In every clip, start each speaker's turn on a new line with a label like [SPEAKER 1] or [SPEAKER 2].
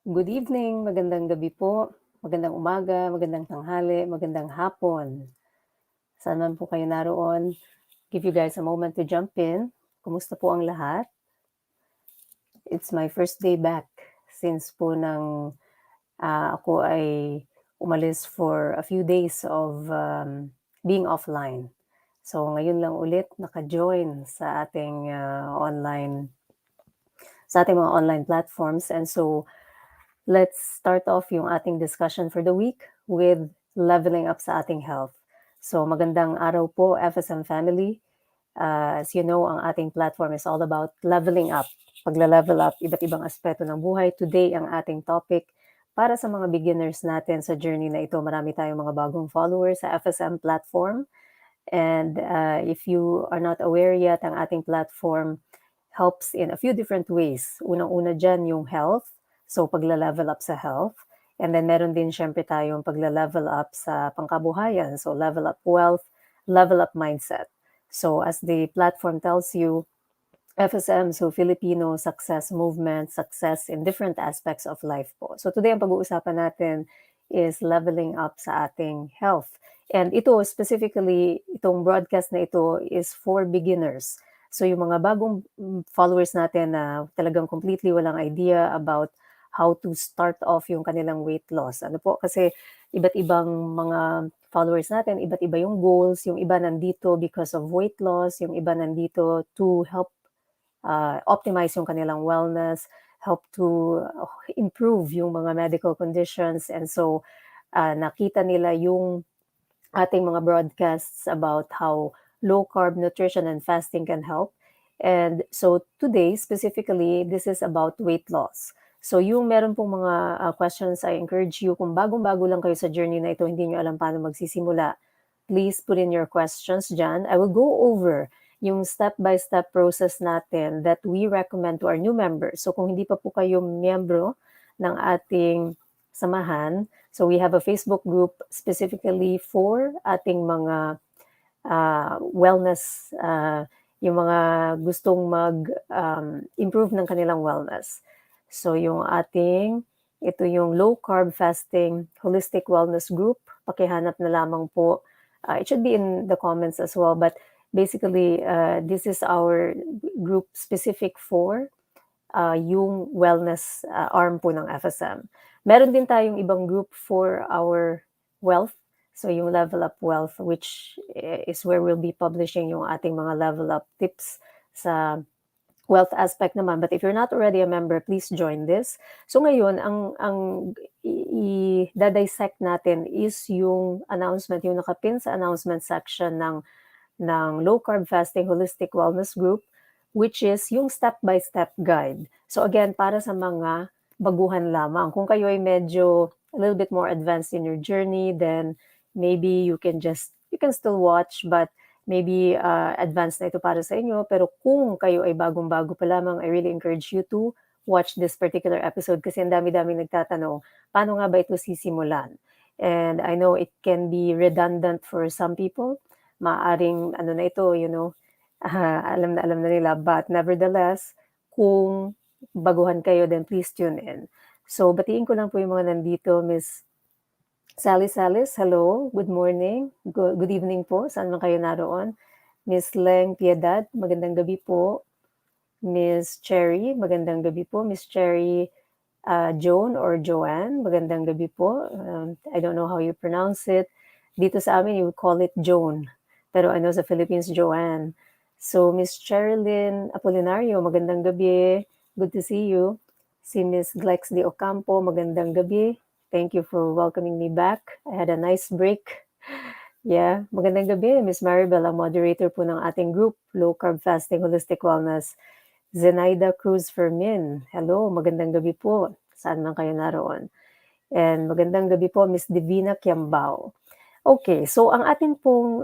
[SPEAKER 1] Good evening, magandang gabi po, magandang umaga, magandang tanghali, magandang hapon. Saan man po kayo naroon, give you guys a moment to jump in. Kumusta po ang lahat? It's my first day back since po ako ay umalis for a few days of being offline. So ngayon lang ulit naka-join sa ating mga online platforms, and so let's start off yung ating discussion for the week with leveling up sa ating health. So magandang araw po, FSM family. As you know, ang ating platform is all about leveling up. Pagla-level up, iba't ibang aspeto ng buhay. Today, ang ating topic para sa mga beginners natin sa journey na ito. Marami tayong mga bagong followers sa FSM platform. And if you are not aware yet, ang ating platform helps in a few different ways. Unang-una dyan yung health. So, pagla-level up sa health. And then, meron din syempre tayong pagla-level up sa pangkabuhayan. So, level up wealth, level up mindset. So, as the platform tells you, FSM, so Filipino Success Movement, success in different aspects of life po. So, today ang pag-uusapan natin is leveling up sa ating health. And ito, specifically, itong broadcast na ito is for beginners. So yung mga bagong followers natin na talagang completely walang idea about how to start off yung kanilang weight loss. Ano po, kasi iba't ibang mga followers natin, iba't iba yung goals, yung iba nandito because of weight loss, yung iba nandito to help optimize yung kanilang wellness, help to improve yung mga medical conditions. And so nakita nila yung ating mga broadcasts about how low-carb nutrition and fasting can help. And so today, specifically, this is about weight loss. So yung meron pong mga questions, I encourage you, kung bagong-bago lang kayo sa journey na ito, hindi nyo alam paano magsisimula, please put in your questions dyan. I will go over yung step-by-step process natin that we recommend to our new members. So kung hindi pa po kayo miyembro ng ating samahan, so we have a Facebook group specifically for ating mga wellness, yung mga gustong mag-improve ng kanilang wellness. So ito yung low-carb fasting holistic wellness group. Pakihanap na lamang po. It should be in the comments as well, but basically, this is our group specific for yung wellness arm po ng FSM. Meron din tayong ibang group for our wealth. So yung Level Up Wealth, which is where we'll be publishing yung ating mga level up tips sa wealth aspect naman. But if you're not already a member, please join this. So ngayon, ang i-dissect natin is yung announcement, yung nakapin sa announcement section ng Low Carb Fasting Holistic Wellness Group, which is yung step-by-step guide. So again, para sa mga baguhan lamang. Kung kayo ay medyo a little bit more advanced in your journey, then maybe you can still watch, but maybe advanced na ito para sa inyo. Pero kung kayo ay bagong-bago pa lamang, I really encourage you to watch this particular episode kasi ang dami-dami nagtatanong, paano nga ba ito sisimulan? And I know it can be redundant for some people. Maaring ano na ito, alam na nila. But nevertheless, kung baguhan kayo, then please tune in. So, batiin ko lang po yung mga nandito. Miss Sally Salis, hello, good morning, good evening po, saan man kayo naroon. Miss Leng Piedad, magandang gabi po. Miss Cherry, magandang gabi po. Miss Cherry Joan or Joanne, magandang gabi po. I don't know how you pronounce it. Dito sa amin, you would call it Joan. Pero I know sa Philippines, Joanne. So, Miss Cherilyn Apolinario, magandang gabi. Good to see you. Si Miss Glex de Ocampo, magandang gabi. Thank you for welcoming me back. I had a nice break. Yeah, magandang gabi. Miss Maribel, ang moderator po ng ating group, Low Carb Fasting Holistic Wellness. Zenaida Cruz Fermin, hello, magandang gabi po. Saan man kayo naroon? And magandang gabi po, Miss Divina Kiambao. Okay, so ang atin pong,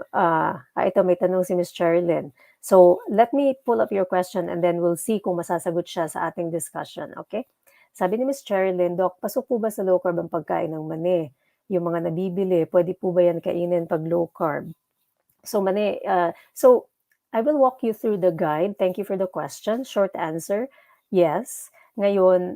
[SPEAKER 1] ito may tanong si Miss Cherilyn. So let me pull up your question and then we'll see kung masasagot siya sa ating discussion, okay? Sabi ni Miss Cherilyn, Doc, pasok po ba sa low carb ang pagkain ng mani? Yung mga nabibili, pwede po ba yan kainin pag low carb? So mani, so I will walk you through the guide. Thank you for the question. Short answer, yes. Ngayon,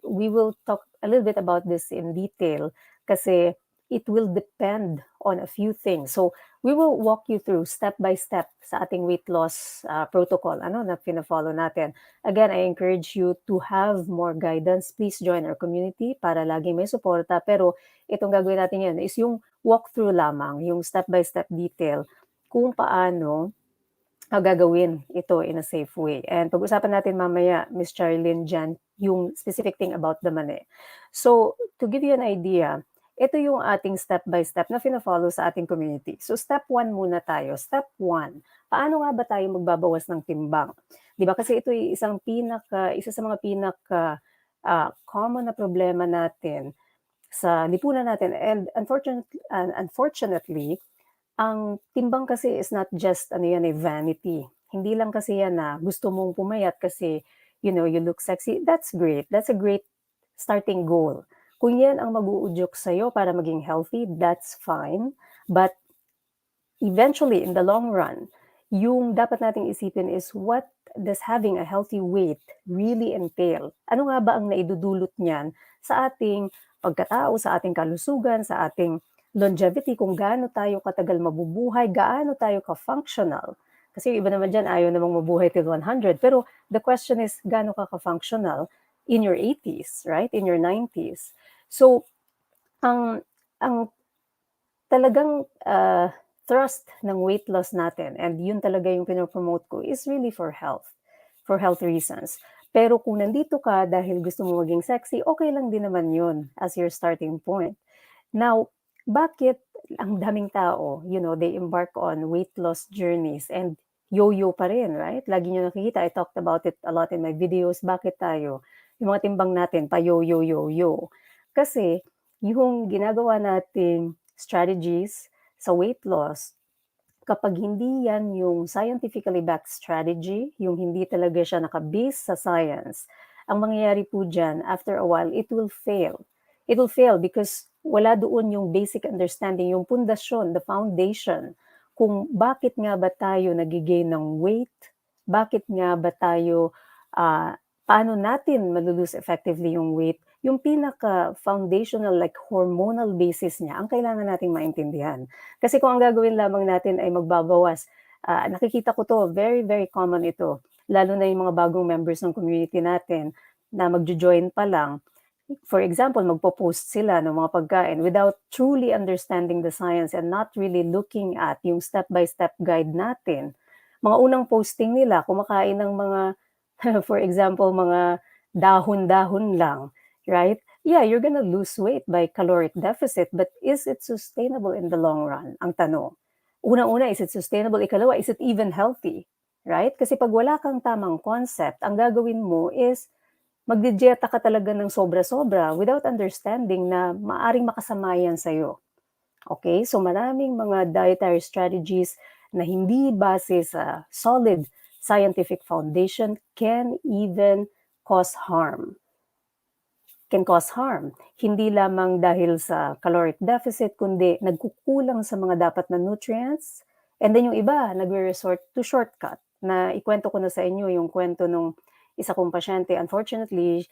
[SPEAKER 1] we will talk a little bit about this in detail kasi it will depend on a few things. So, we will walk you through step by step sa ating weight loss protocol na fina-follow natin. Again, I encourage you to have more guidance. Please join our community para lagi may suporta. Pero itong gagawin natin ngayon is yung walkthrough lamang, yung step by step detail kung paano gagawin ito in a safe way. And pag-usapan natin mamaya, Miss Charlene diyan, yung specific thing about the mani. So, to give you an idea, ito yung ating step by step na fina-follow sa ating community. So, step 1 muna tayo. Step 1, paano nga ba tayo magbabawas ng timbang? 'Di ba kasi ito ay isa sa mga common na problema natin sa lipunan natin. And unfortunately, ang timbang kasi is not just vanity. Hindi lang kasi yan na gusto mong pumayat kasi, you look sexy. That's great. That's a great starting goal. Kung yan ang mag-uudyok sa'yo para maging healthy, that's fine. But eventually, in the long run, yung dapat nating isipin is what does having a healthy weight really entail? Ano nga ba ang naidudulot niyan sa ating pagkatao, sa ating kalusugan, sa ating longevity, kung gaano tayo katagal mabubuhay, gaano tayo ka-functional. Kasi yung iba naman dyan, ayaw namang mabuhay till 100. Pero the question is, gaano ka ka-functional in your 80s, right? In your 90s. So, ang talagang thrust ng weight loss natin, and yun talaga yung pinopromote ko, is really for health reasons. Pero kung nandito ka dahil gusto mo maging sexy, okay lang din naman yun as your starting point. Now, bakit ang daming tao, they embark on weight loss journeys and yo-yo pa rin, right? Lagi nyo nakikita, I talked about it a lot in my videos. Bakit tayo? Yung mga timbang natin, pa yo-yo-yo-yo. Kasi, yung ginagawa nating strategies sa weight loss, kapag hindi yan yung scientifically backed strategy, yung hindi talaga siya nakabase sa science, ang mangyayari po dyan, after a while, it will fail. It will fail because wala doon yung basic understanding, yung pundasyon, the foundation, kung bakit nga ba tayo nagigain ng weight, bakit nga ba tayo, paano natin malulose effectively yung weight, yung pinaka-foundational, like hormonal basis niya, ang kailangan nating maintindihan. Kasi kung ang gagawin lamang natin ay magbabawas, nakikita ko to, very, very common ito. Lalo na yung mga bagong members ng community natin na magjo-join pa lang. For example, magpo-post sila ng mga pagkain without truly understanding the science and not really looking at yung step-by-step guide natin. Mga unang posting nila, kumakain ng mga, for example, mga dahon-dahon lang. Right? Yeah, you're gonna lose weight by caloric deficit, but is it sustainable in the long run? Ang tanong. Unang-una, is it sustainable? Ikalawa, is it even healthy? Right? Kasi pag wala kang tamang concept, ang gagawin mo is magdidieta ka talaga ng sobra-sobra without understanding na maaring makasama yan sa'yo. Okay? So maraming mga dietary strategies na hindi base sa solid scientific foundation can even cause harm. Hindi lamang dahil sa caloric deficit, kundi nagkukulang sa mga dapat na nutrients. And then yung iba, nagre-resort to shortcut. Na ikwento ko na sa inyo yung kwento nung isa kong pasyente. Unfortunately,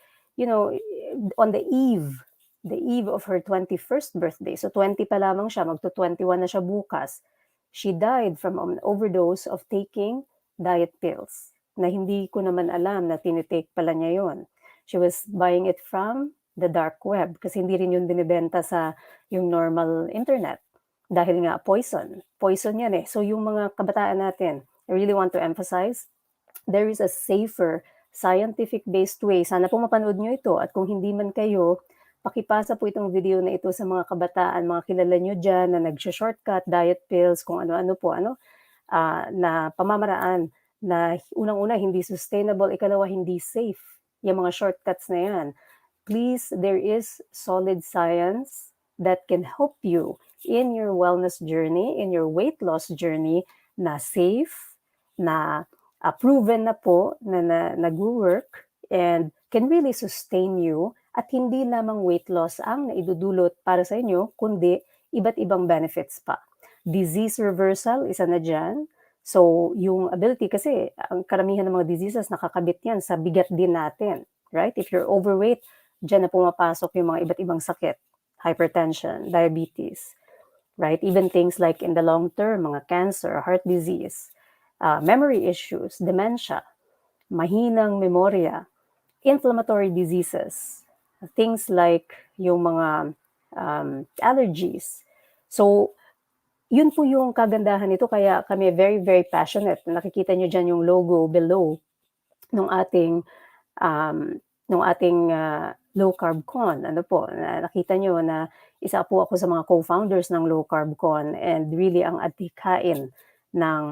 [SPEAKER 1] on the eve of her 21st birthday, so 20 pa lamang siya, magto-21 na siya bukas, she died from an overdose of taking diet pills na hindi ko naman alam na tinitake pala niya yon. She was buying it from the dark web kasi hindi rin yun binibenta sa yung normal internet dahil nga poison yan eh. So yung mga kabataan natin, I really want to emphasize, there is a safer scientific-based way. Sana po mapanood nyo ito at kung hindi man kayo, pakipasa po itong video na ito sa mga kabataan, mga kilala nyo dyan na nag-shortcut, diet pills, kung ano-ano po, na pamamaraan na unang-una hindi sustainable, ikalawa hindi safe. Yung mga shortcuts na yan. Please, there is solid science that can help you in your wellness journey, in your weight loss journey, na safe, na proven na po, na nag-work, and can really sustain you, at hindi lamang weight loss ang naidudulot para sa inyo, kundi iba't ibang benefits pa. Disease reversal, isa na dyan. So, yung ability, kasi ang karamihan ng mga diseases nakakabit yan sa bigat din natin, right? If you're overweight, dyan na pumapasok yung mga iba't ibang sakit, hypertension, diabetes, right? Even things like in the long term, mga cancer, heart disease, memory issues, dementia, mahinang memorya, inflammatory diseases, things like yung mga allergies. So, yun po yung kagandahan nito kaya kami very, very passionate. Nakikita nyo dyan yung logo below nung ating low carb con. Ano po, nakita nyo na isa po ako sa mga co-founders ng low carb con and really ang adhikain ng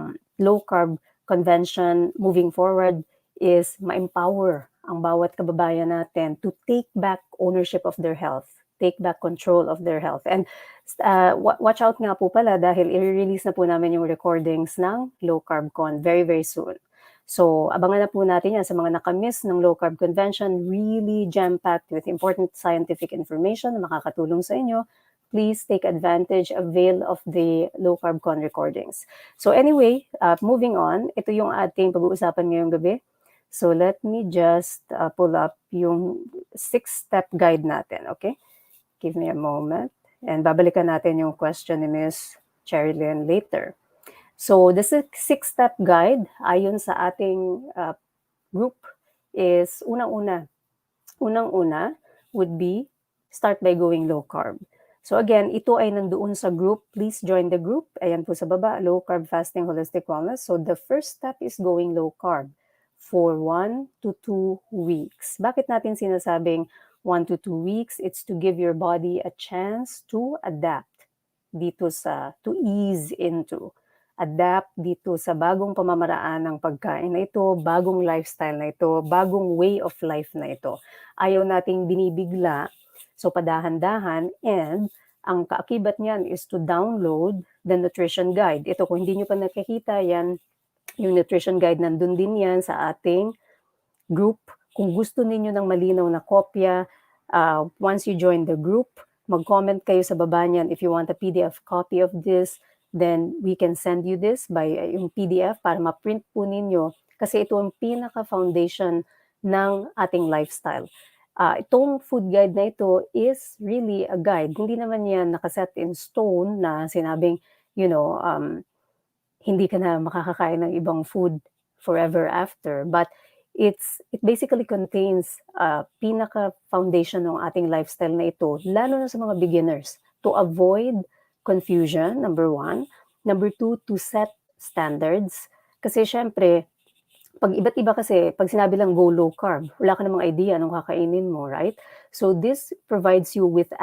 [SPEAKER 1] low carb convention moving forward is ma-empower ang bawat kababayan natin to take back ownership of their health, take back control of their health. And watch out nga po pala dahil i-release na po namin yung recordings ng low carb con very, very soon. So, abangan na po natin yan sa mga nakamiss ng Low Carb Convention, really jam-packed with important scientific information na makakatulong sa inyo. Please take advantage, avail of the Low Carb Con recordings. So anyway, moving on, ito yung ating pag-uusapan ngayong gabi. So let me just pull up yung 6-step guide natin, okay? Give me a moment. And babalikan natin yung question ni Ms. Cherilyn later. So the 6-step guide ayon sa ating group is unang-una would be start by going low carb. So again, ito ay nandoon sa group. Please join the group. Ayan po sa baba, Low Carb Fasting Holistic Wellness. So the first step is going low carb for 1 to 2 weeks. Bakit natin sinasabing 1 to 2 weeks? It's to give your body a chance to adapt to ease into. Adapt dito sa bagong pamamaraan ng pagkain na ito, bagong lifestyle na ito, bagong way of life na ito. Ayaw nating binibigla, so padahan-dahan, and ang kaakibat niyan is to download the nutrition guide. Ito, kung hindi nyo pa nakikita yan, yung nutrition guide nandun din yan sa ating group. Kung gusto ninyo ng malinaw na kopya, once you join the group, mag-comment kayo sa baba niyan if you want a PDF copy of this, then we can send you this by yung PDF para ma-print po ninyo kasi ito ang pinaka-foundation ng ating lifestyle. Itong food guide na ito is really a guide. Hindi naman yan nakaset in stone na sinabing, hindi ka na makakakain ng ibang food forever after. But it basically contains pinaka-foundation ng ating lifestyle na ito, lalo na sa mga beginners, to avoid confusion, number 1. Number 2, to set standards. Kasi syempre, pag iba't iba kasi, pag sinabi lang go low carb, wala ka namang idea anong kakainin mo, right? So this provides you with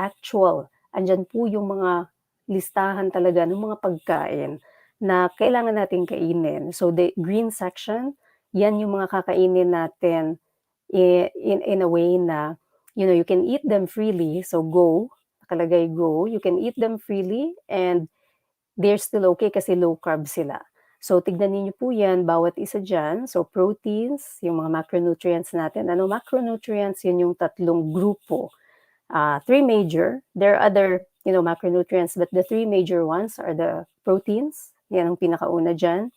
[SPEAKER 1] andyan po yung mga listahan talaga ng mga pagkain na kailangan nating kainin. So the green section, yan yung mga kakainin natin in a way na, you can eat them freely. So go, nakalagay go, you can eat them freely and they're still okay kasi low carb sila. So tignan niyo po yan, bawat isa dyan. So proteins, yung mga macronutrients natin. Ano macronutrients? Yun yung 3 grupo. 3 major. There are other, macronutrients, but the 3 major ones are the proteins. Yan ang pinakauna dyan.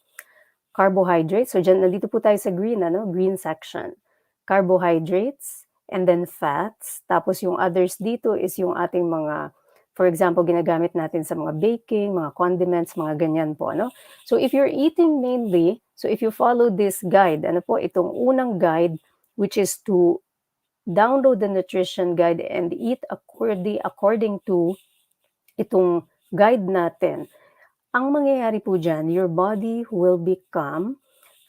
[SPEAKER 1] Carbohydrates. So dyan, nandito po tayo sa green, green section. Carbohydrates, and then fats. Tapos yung others dito is yung ating mga, for example, ginagamit natin sa mga baking, mga condiments, mga ganyan po, So if you're eating mainly, so if you follow this guide, itong unang guide, which is to download the nutrition guide and eat according to itong guide natin, ang mangyayari po dyan, your body will become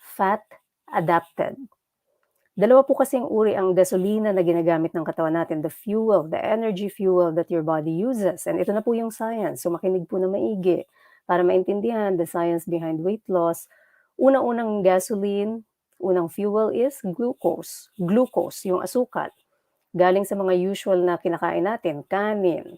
[SPEAKER 1] fat adapted. Dalawa po kasing uri ang gasolina na ginagamit ng katawan natin, the fuel, the energy fuel that your body uses. And ito na po yung science. So makinig po na maigi para maintindihan the science behind weight loss. Unang-unang gasoline, unang fuel is glucose. Glucose, yung asukal. Galing sa mga usual na kinakain natin, kanin,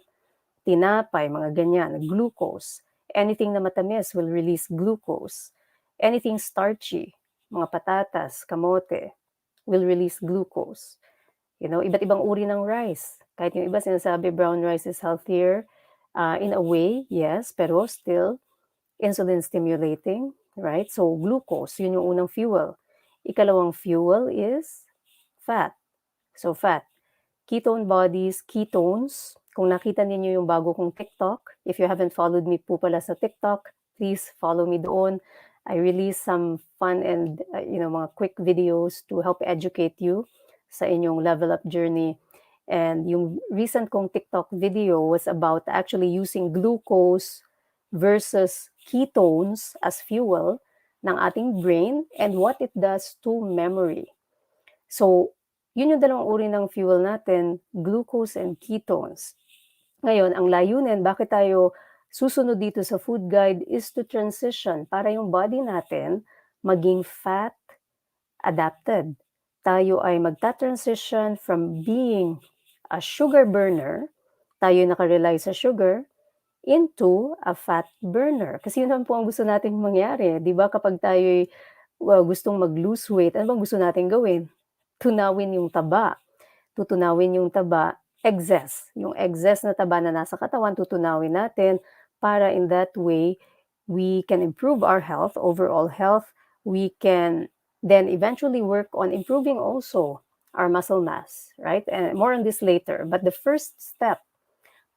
[SPEAKER 1] tinapay, mga ganyan, glucose. Anything na matamis will release glucose. Anything starchy, mga patatas, kamote, will release glucose. Iba't ibang uri ng rice. Kahit yung iba sinasabi brown rice is healthier. In a way, yes, pero still insulin stimulating, right? So glucose, yun yung unang fuel. Ikalawang fuel is fat. So fat. Ketone bodies, ketones. Kung nakita ninyo yung bago kong TikTok, if you haven't followed me po pala sa TikTok, please follow me doon. I release some fun and mga quick videos to help educate you sa inyong level up journey. And yung recent kong TikTok video was about actually using glucose versus ketones as fuel ng ating brain and what it does to memory. So, yun yung dalawang uri ng fuel natin, glucose and ketones. Ngayon, ang layunin, bakit tayo susunod dito sa food guide is to transition para yung body natin maging fat adapted. Tayo ay magta-transition from being a sugar burner, tayo nakarely sa sugar, into a fat burner. Kasi yun naman po ang gusto nating mangyari. Di ba kapag tayo gustong mag-lose weight, ano bang gusto nating gawin? Tunawin yung taba. Tutunawin yung taba, excess. Yung excess na taba na nasa katawan, tutunawin natin para in that way, we can improve our health, overall health. We can then eventually work on improving also our muscle mass, right? And more on this later. But the first step,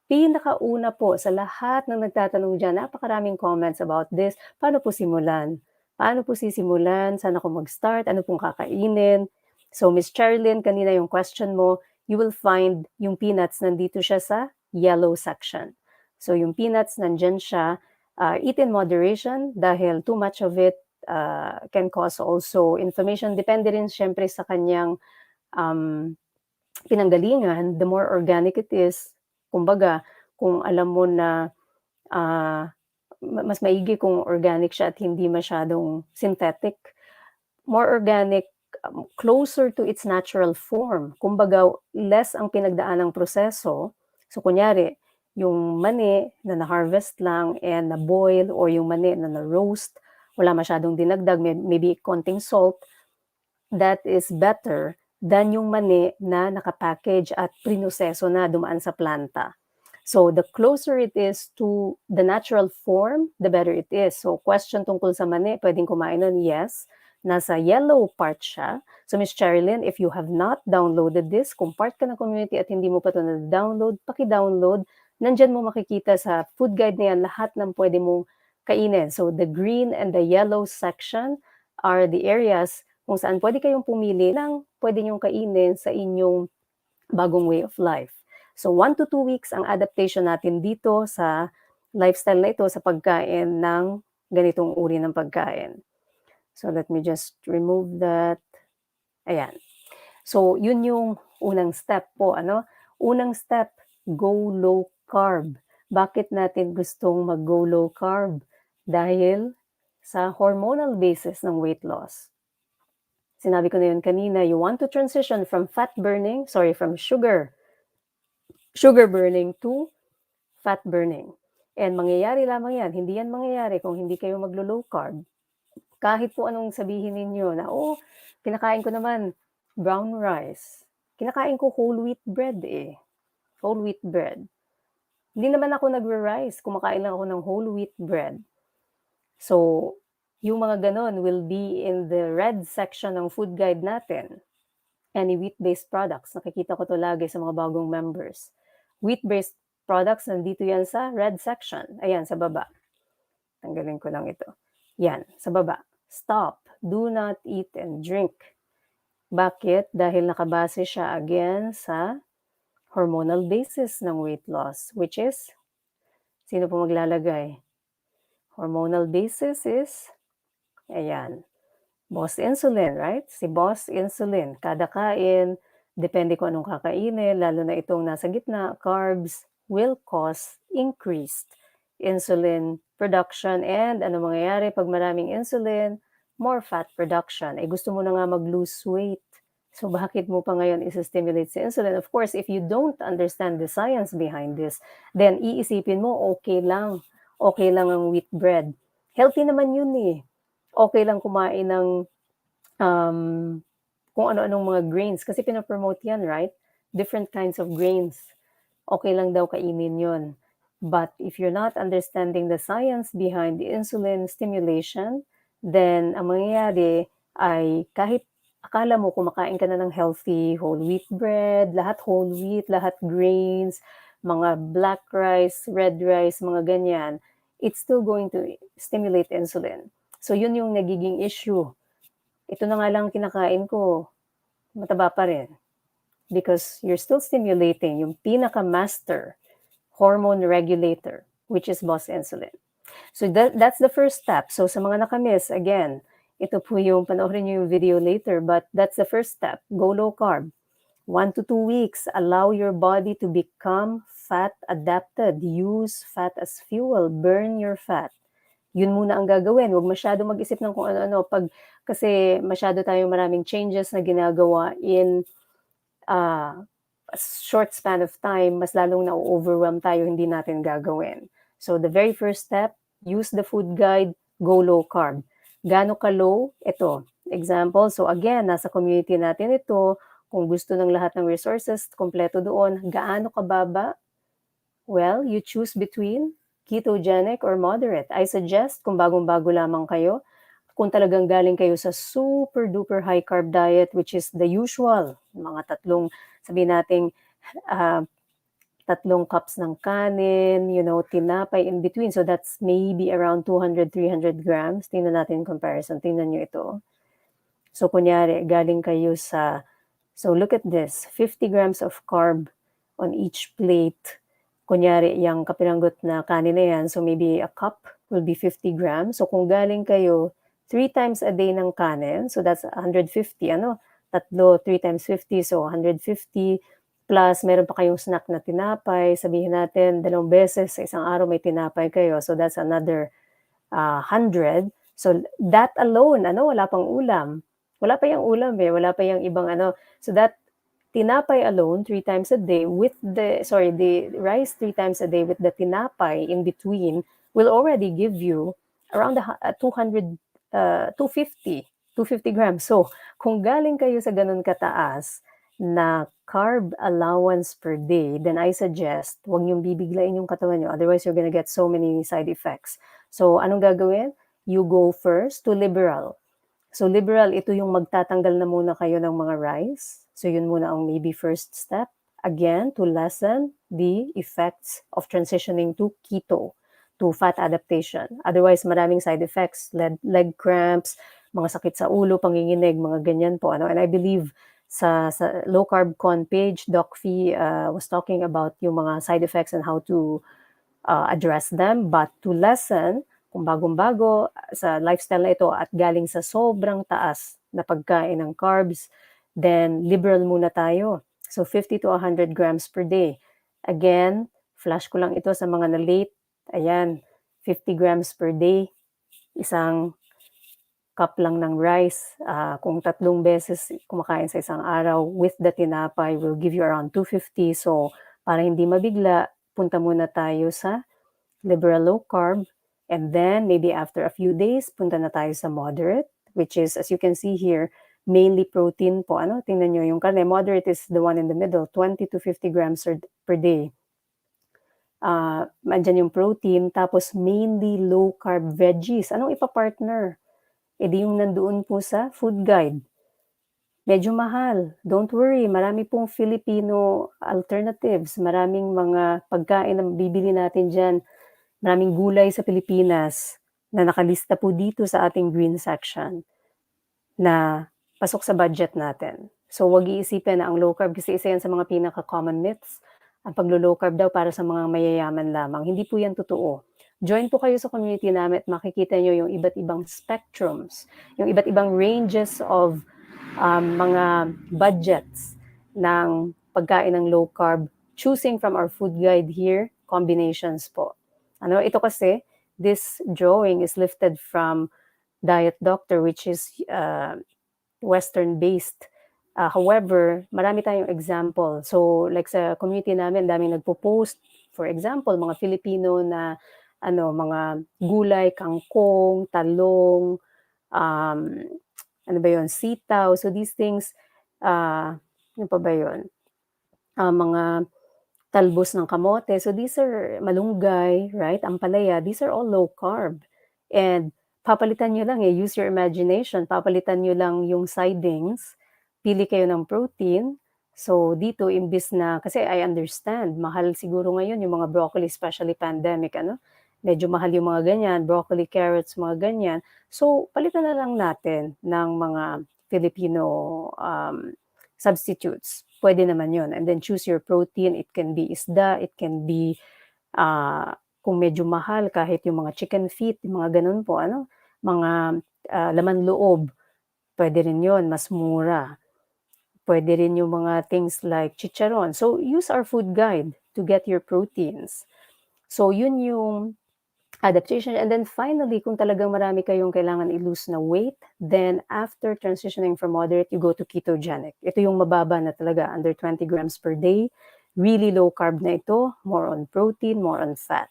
[SPEAKER 1] pinakauna po sa lahat ng nagtatanong dyan, napakaraming comments about this. Paano po simulan? Paano po sisimulan? Saan ako mag-start? Ano pong kakainin? So, Miss Cherilyn, kanina yung question mo, you will find yung peanuts, nandito siya sa yellow section. So, yung peanuts, nandyan siya. Eat in moderation dahil too much of it can cause also inflammation. Depende rin syempre sa kanyang pinanggalingan. The more organic it is, kumbaga, kung alam mo na mas maigi kung organic siya at hindi masyadong synthetic, more organic, closer to its natural form. Kumbaga, less ang pinagdaanang proseso. So, kunyari, yung mani na na-harvest lang and na-boil or yung mani na na-roast, wala masyadong dinagdag, maybe konting salt, that is better than yung mani na nakapackage at prinoseso na dumaan sa planta. So, the closer it is to the natural form, the better it is. So, question tungkol sa mani, pwedeng kumain nun? Yes. Nasa yellow part siya. So, Ms. Cherilyn, if you have not downloaded this, kung part ka ng community at hindi mo pa ito na-download, paki-download. Nandyan mo makikita sa food guide na yan, lahat ng pwede mong kainin. So, the green and the yellow section are the areas kung saan pwede kayong pumili ng pwede nyong kainin sa inyong bagong way of life. So 1 to 2 weeks ang adaptation natin dito sa lifestyle na ito sa pagkain ng ganitong uri ng pagkain. So let me just remove that. Ayan. So yun yung unang step po. Unang step, go low carb. Bakit natin gustong mag-go low carb? Dahil sa hormonal basis ng weight loss. Sinabi ko na yun kanina, you want to transition from sugar burning to fat burning. And mangyayari lamang yan. Hindi yan mangyayari kung hindi kayo maglo-low carb. Kahit po anong sabihin ninyo na, kinakain ko naman brown rice. Kinakain ko whole wheat bread eh. Whole wheat bread. Hindi naman ako nagre-rice. Kumakain lang ako ng whole wheat bread. So, yung mga ganon will be in the red section ng food guide natin. Any wheat-based products. Nakikita ko to lagi sa mga bagong members. Wheat-based products, nandito yan sa red section. Ayan, sa baba. Tanggalin ko lang ito. Yan, sa baba. Stop. Do not eat and drink. Bakit? Dahil nakabase siya again sa hormonal basis ng weight loss, which is, sino po maglalagay? Hormonal basis is, ayan, boss insulin, right? Si boss insulin. Kada kain, depende kung anong kakainin, lalo na itong nasa gitna, carbs will cause increased insulin production. And ano mangyayari pag maraming insulin? More fat production. Gusto mo na nga mag-lose weight. So bakit mo pa ngayon isa-stimulate si insulin? Of course, if you don't understand the science behind this, then iisipin mo, okay lang ang wheat bread. Healthy naman yun eh. Okay lang kumain ng kung ano-anong mga grains. Kasi pinapromote yan, right? Different kinds of grains. Okay lang daw kainin yun. But if you're not understanding the science behind the insulin stimulation, then ang mangyayari ay kahit akala mo kumakain ka na ng healthy whole wheat bread, lahat whole wheat, lahat grains, mga black rice, red rice, mga ganyan, it's still going to stimulate insulin. So yun yung nagiging issue. Ito na nga lang kinakain ko, mataba pa rin. Because you're still stimulating yung pinaka-master hormone regulator, which is boss insulin. So that's the first step. So sa mga nakamiss, again, ito po yung panoorin niyo yung video later, but that's the first step. Go low carb. 1 to 2 weeks, allow your body to become fat adapted. Use fat as fuel. Burn your fat. Yun muna ang gagawin. Huwag masyado mag-isip ng kung ano-ano. Kasi masyado tayong maraming changes na ginagawa in a short span of time, mas lalong na-overwhelm tayo, hindi natin gagawin. So the very first step, use the food guide, go low carb. Gaano ka low? Ito, example. So again, nasa community natin ito. Kung gusto ng lahat ng resources, kompleto doon. Gaano ka baba? Well, you choose between ketogenic or moderate. I suggest, kung bagong-bago lamang kayo, kung talagang galing kayo sa super duper high carb diet, which is the usual, mga sabihin natin, 3 cups ng kanin, tinapay in between. So that's maybe around 200, 300 grams. Tingnan natin comparison. Tingnan nyo ito. So kunyari, galing kayo so look at this, 50 grams of carb on each plate. Kunyari, yung kapiranggot na kanin na yan, so maybe a cup will be 50 grams. So kung galing kayo 3 times a day ng kanin, so that's 150, Tatlo, 3 times 50, so 150, plus meron pa kayong snack na tinapay, sabihin natin 2 beses sa isang araw may tinapay kayo, so that's another 100. So that alone, wala pang ulam. Wala pa yung ulam wala pa yung ibang So that tinapay alone 3 times a day with the rice 3 times a day with the tinapay in between will already give you around 200, 250 grams. So kung galing kayo sa ganun kataas na carb allowance per day, then I suggest huwag niyong bibiglain yung katawan niyo, otherwise you're gonna get so many side effects. So anong gagawin? You go first to liberal. So liberal, ito yung magtatanggal na muna kayo ng mga rice. So yun muna ang maybe first step. Again, to lessen the effects of transitioning to keto, to fat adaptation. Otherwise, maraming side effects, leg cramps, mga sakit sa ulo, panginginig, mga ganyan po. And I believe sa Low Carb Con page, Doc Fee was talking about yung mga side effects and how to address them. But to lessen, kung bagong-bago sa lifestyle na ito at galing sa sobrang taas na pagkain ng carbs, then liberal muna tayo. So 50 to 100 grams per day. Again, flash ko lang ito sa mga na late. Ayan, 50 grams per day. Isang cup lang ng rice. Kung 3 beses kumakain sa isang araw with the tinapay will give you around 250. So para hindi mabigla, punta muna tayo sa liberal low carb. And then, maybe after a few days, punta na tayo sa moderate, which is, as you can see here, mainly protein po. Tingnan nyo, yung karne, moderate is the one in the middle, 20 to 50 grams per day. Andyan yung protein, tapos mainly low-carb veggies. Anong ipapartner? E di yung nandoon po sa food guide. Medyo mahal. Don't worry, marami pong Filipino alternatives. Maraming mga pagkain na bibili natin dyan. Maraming gulay sa Pilipinas na nakalista po dito sa ating green section na pasok sa budget natin. So huwag iisipin na ang low carb, kasi isa yan sa mga pinaka-common myths. Ang paglo-low carb daw para sa mga mayayaman lamang. Hindi po yan totoo. Join po kayo sa community namin at makikita nyo yung iba't ibang spectrums, yung iba't ibang ranges of mga budgets ng pagkain ng low carb, choosing from our food guide here, combinations po. Ito kasi, this drawing is lifted from Diet Doctor, which is Western-based. However, marami tayong example. So, like sa community namin, daming nagpo-post. For example, mga Filipino na mga gulay, kangkong, talong, sitaw. So, these things, ano pa ba yun? Mga talbos ng kamote. So these are malunggay, right? Ampalaya, these are all low carb. And papalitan niyo lang, use your imagination, papalitan niyo lang yung sidings, pili kayo ng protein. So dito imbis na kasi I understand mahal siguro ngayon yung mga broccoli especially pandemic ano, medyo mahal yung mga ganyan, broccoli, carrots, mga ganyan. So palitan na lang natin ng mga Filipino, substitutes. Puwede naman yun and then choose your protein, it can be isda, it can be kung medyo mahal kahit yung mga chicken feet, yung mga gano'n po ano, mga, laman loob, puwede rin yun, mas mura. Puwede rin yung mga things like chicharon. So, use our food guide to get your proteins. So, yun yung adaptation and then finally kung talagang marami kayong kailangan i-lose na weight, then after transitioning from moderate, you go to ketogenic. Ito yung mababa na talaga, under 20 grams per day, really low carb na ito, more on protein, more on fat.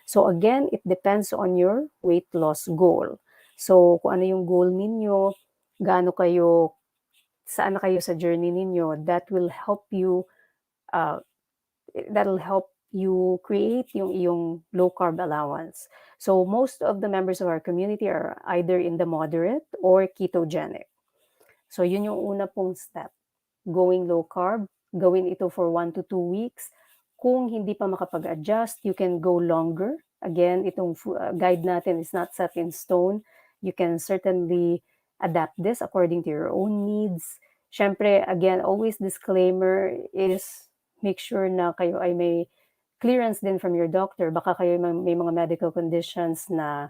[SPEAKER 1] So again, it depends on your weight loss goal. So kung ano yung goal ninyo, gaano kayo, saan na kayo sa journey ninyo, uh, that'll help you create yung iyong low carb allowance. So most of the members of our community are either in the moderate or ketogenic. So yun yung una pong step. Going low carb, gawin ito for 1 to 2 weeks. Kung hindi pa makapag-adjust, you can go longer. Again, itong guide natin is not set in stone. You can certainly adapt this according to your own needs. Siyempre, again, always disclaimer is make sure na kayo ay may clearance din from your doctor. Baka kayo may mga medical conditions na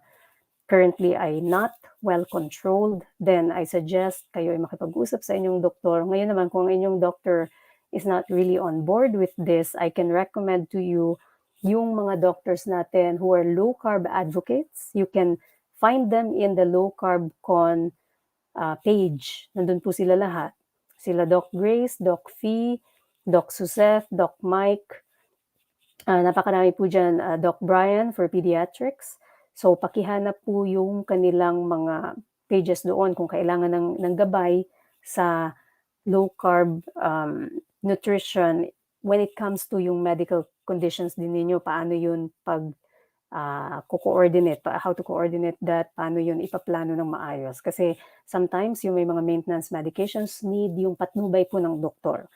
[SPEAKER 1] currently ay not well controlled, then I suggest kayo ay makipag-usap sa inyong doktor. Ngayon naman, kung inyong doctor is not really on board with this, I can recommend to you yung mga doctors natin who are low-carb advocates. You can find them in the low-carb con page. Nandun po sila lahat. Sila Doc Grace, Doc Fee, Doc Suseth, Doc Mike, napakarami po dyan, Doc Brian for pediatrics. So pakihanap po yung kanilang mga pages doon kung kailangan ng gabay sa low carb nutrition when it comes to yung medical conditions din ninyo, paano yun pag how to coordinate that, paano yun ipaplano ng maayos. Kasi sometimes yung may mga maintenance medications need yung patnubay po ng doktor.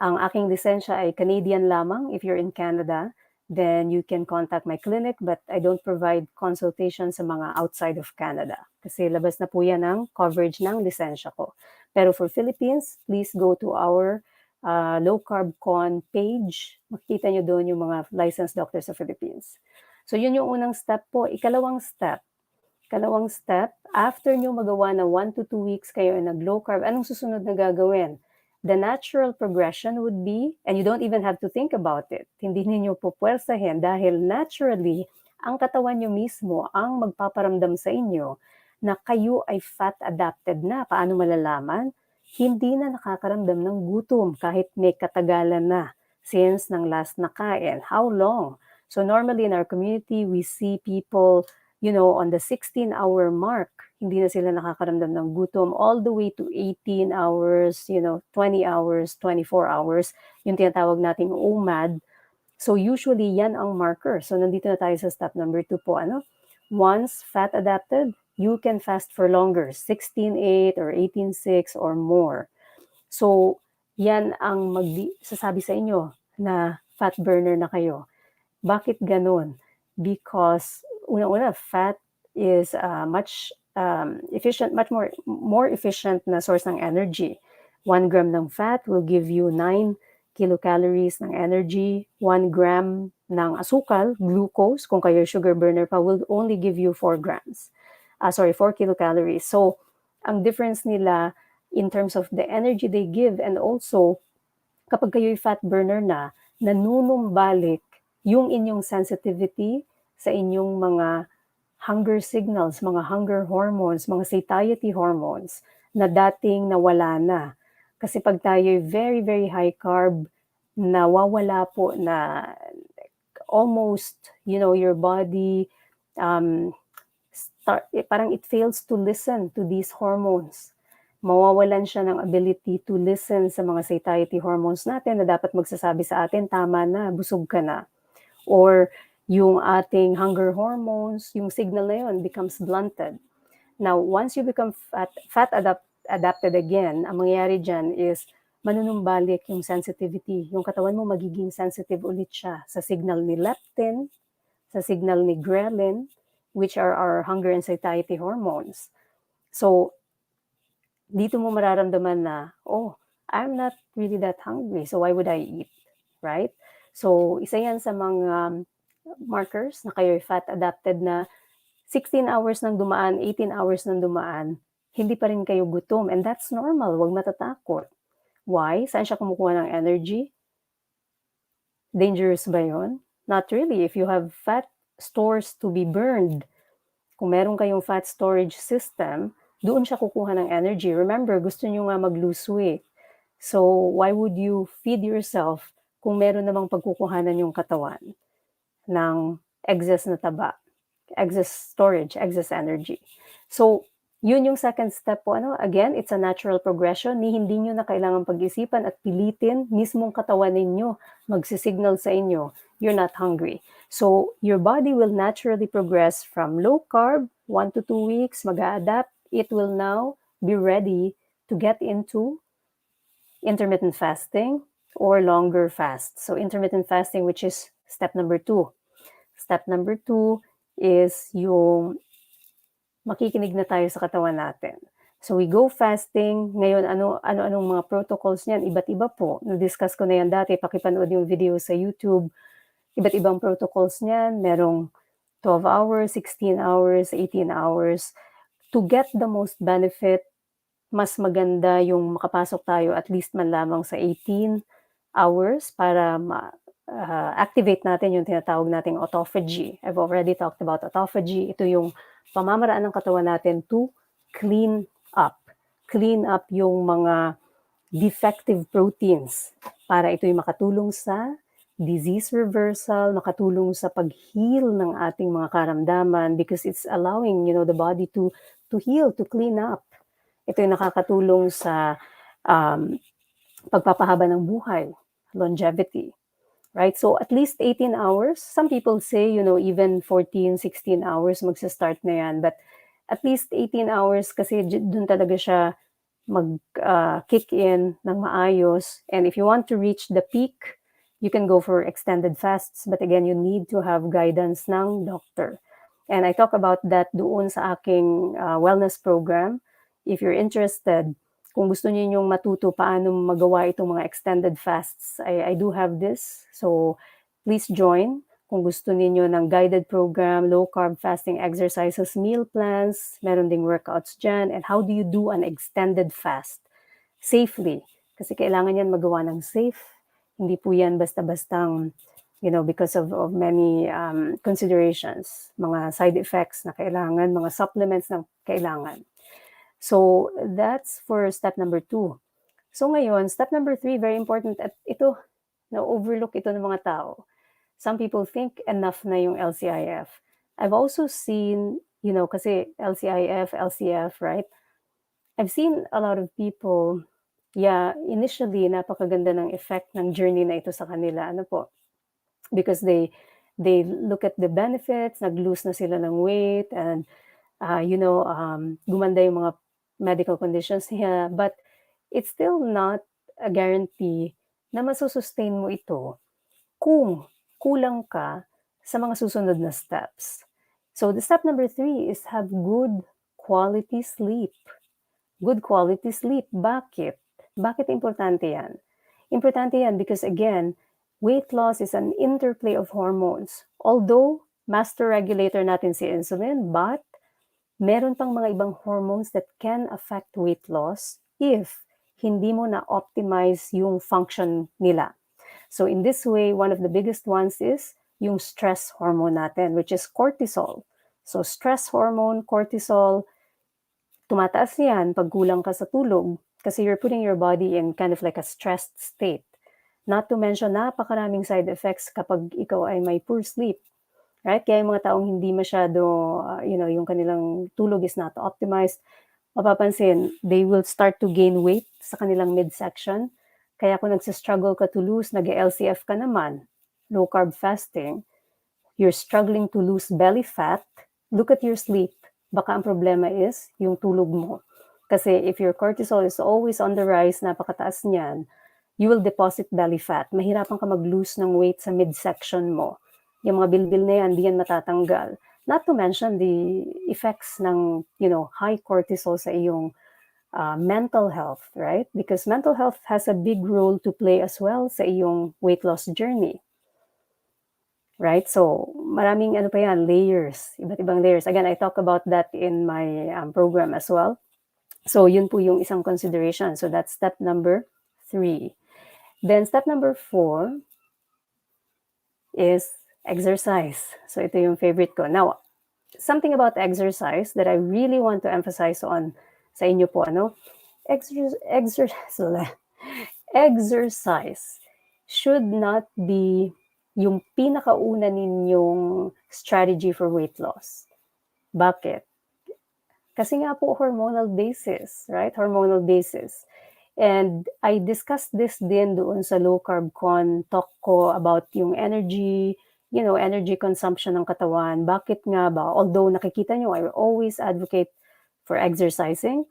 [SPEAKER 1] Ang aking lisensya ay Canadian lamang. If you're in Canada, then you can contact my clinic, but I don't provide consultation sa mga outside of Canada. Kasi labas na po yan ang coverage ng lisensya ko. Pero for Philippines, please go to our Low Carb Con page. Makikita nyo doon yung mga licensed doctors sa Philippines. So yun yung unang step po. Ikalawang step, after nyo magawa na 1 to 2 weeks kayo ay nag-low carb, anong susunod na gagawin? The natural progression would be, and you don't even have to think about it, hindi ninyo pupwersahin dahil naturally, ang katawan nyo mismo ang magpaparamdam sa inyo na kayo ay fat adapted na. Paano malalaman? Hindi na nakakaramdam ng gutom kahit may katagalan na since ng last na kain. How long? So normally in our community, we see people, on the 16-hour mark, hindi na sila nakakaramdam ng gutom all the way to 18 hours, 20 hours, 24 hours, yung tinatawag nating OMAD. So usually yan ang marker. So nandito na tayo sa step number 2 po. Once fat adapted, you can fast for longer, 16-8 or 18-6 or more. So yan ang sasabi sa inyo na fat burner na kayo. Bakit ganun? Because una-una, fat is much efficient, much more efficient na source ng energy. 1 gram ng fat will give you 9 kilocalories ng energy. 1 gram ng asukal, glucose, kung kayo sugar burner pa, will only give you 4 kilocalories. So, ang difference nila in terms of the energy they give and also, kapag kayo'y fat burner na, nanunumbalik yung inyong sensitivity sa inyong mga hunger signals, mga hunger hormones, mga satiety hormones na dating nawala na. Kasi pag tayo very, very high carb, nawawala po na almost, your body, parang it fails to listen to these hormones. Mawawalan siya ng ability to listen sa mga satiety hormones natin na dapat magsasabi sa atin, tama na, busog ka na. Or yung ating hunger hormones, yung signal na yun becomes blunted. Now, once you become adapted again, ang mangyayari dyan is manunumbalik yung sensitivity. Yung katawan mo magiging sensitive ulit siya sa signal ni leptin, sa signal ni ghrelin, which are our hunger and satiety hormones. So, dito mo mararamdaman na, oh, I'm not really that hungry, so why would I eat, right? So, isa yan sa mga markers na kayo'y fat adapted na 16 hours nang dumaan, 18 hours nang dumaan, hindi pa rin kayo gutom. And that's normal, huwag matatakot. Why? Saan siya kumukuha ng energy? Dangerous ba yun? Not really. If you have fat stores to be burned, kung meron kayong fat storage system, doon siya kukuha ng energy. Remember, gusto nyo nga mag-lose weight. So, why would you feed yourself kung meron namang pagkukuhanan yung katawan ng excess na taba, excess storage, excess energy? So, yun yung second step po. Again, it's a natural progression. Hindi nyo na kailangan pag-isipan at pilitin. Mismong katawan ninyo magsisignal sa inyo, you're not hungry. So, your body will naturally progress from low carb, 1 to 2 weeks, mag-a-adapt. It will now be ready to get into intermittent fasting or longer fast. So, intermittent fasting, which is step number 2. Step number 2 is yung makikinig na tayo sa katawan natin. So we go fasting. Ngayon, ano-anong mga protocols niyan? Iba't iba po. Na-discuss ko na yan dati. Pakipanood yung video sa YouTube. Iba't ibang protocols niyan. Merong 12 hours, 16 hours, 18 hours. To get the most benefit, mas maganda yung makapasok tayo at least man lamang sa 18 hours para activate natin yung tinatawag nating autophagy. I've already talked about autophagy. Ito yung pamamaraan ng katawan natin to clean up. Clean up yung mga defective proteins para ito'y makatulong sa disease reversal, makatulong sa pag-heal ng ating mga karamdaman because it's allowing, the body to heal, to clean up. Ito'y nakakatulong sa pagpapahaba ng buhay, longevity. Right? So at least 18 hours. Some people say, even 14, 16 hours magsa-start na yan. But at least 18 hours kasi dun talaga siya mag-kick in ng maayos. And if you want to reach the peak, you can go for extended fasts. But again, you need to have guidance ng doctor. And I talk about that doon sa aking wellness program. If you're interested, kung gusto niyo yung matuto paano magawa itong mga extended fasts, I do have this. So, please join. Kung gusto niyo ng guided program, low-carb fasting exercises, meal plans, meron ding workouts dyan, and how do you do an extended fast safely? Kasi kailangan yan magawa ng safe. Hindi po yan basta-bastang, because of many considerations, mga side effects na kailangan, mga supplements na kailangan. So, that's for step number 2. So, ngayon, step number 3, very important. At ito, na-overlook ito ng mga tao. Some people think enough na yung LCIF. I've also seen, kasi LCIF, LCF, right? I've seen a lot of people, initially, napakaganda ng effect ng journey na ito sa kanila. Because they look at the benefits, nag-lose na sila ng weight, and, gumanda yung mga medical conditions niya, but it's still not a guarantee na masusustain mo ito kung kulang ka sa mga susunod na steps. So the step number 3 is have good quality sleep. Good quality sleep. Bakit? Bakit importante yan? Importante yan because again, weight loss is an interplay of hormones. Although, master regulator natin si insulin, but meron pang mga ibang hormones that can affect weight loss if hindi mo na-optimize yung function nila. So in this way, one of the biggest ones is yung stress hormone natin, which is cortisol. So stress hormone, cortisol, tumataas yan pag kulang ka sa tulog kasi you're putting your body in kind of like a stressed state. Not to mention, napakaraming side effects kapag ikaw ay may poor sleep. Right? Kaya yung mga taong hindi masyado, yung kanilang tulog is not optimized, mapapansin, they will start to gain weight sa kanilang midsection. Kaya kung nagsistruggle ka to lose, nag-LCF ka naman, low-carb fasting, you're struggling to lose belly fat, look at your sleep. Baka ang problema is yung tulog mo. Kasi if your cortisol is always on the rise, napakataas niyan, you will deposit belly fat. Mahirapan ka mag-lose ng weight sa midsection mo. Yung mga bilbil na yan, di yan matatanggal. Not to mention the effects ng, high cortisol sa iyong mental health, right? Because mental health has a big role to play as well sa iyong weight loss journey. Right? So, maraming layers, iba't ibang layers. Again, I talk about that in my program as well. So, yun po yung isang consideration. So, that's step number 3. Then, step number 4 is exercise. So, ito yung favorite ko. Now, something about exercise that I really want to emphasize on sa inyo po, exercise should not be yung pinakauna ninyong strategy for weight loss. Bakit? Kasi nga po hormonal basis, right? Hormonal basis. And I discussed this din doon sa low-carb con talk ko about yung energy, energy consumption ng katawan. Bakit nga ba? Although nakikita nyo, I always advocate for exercising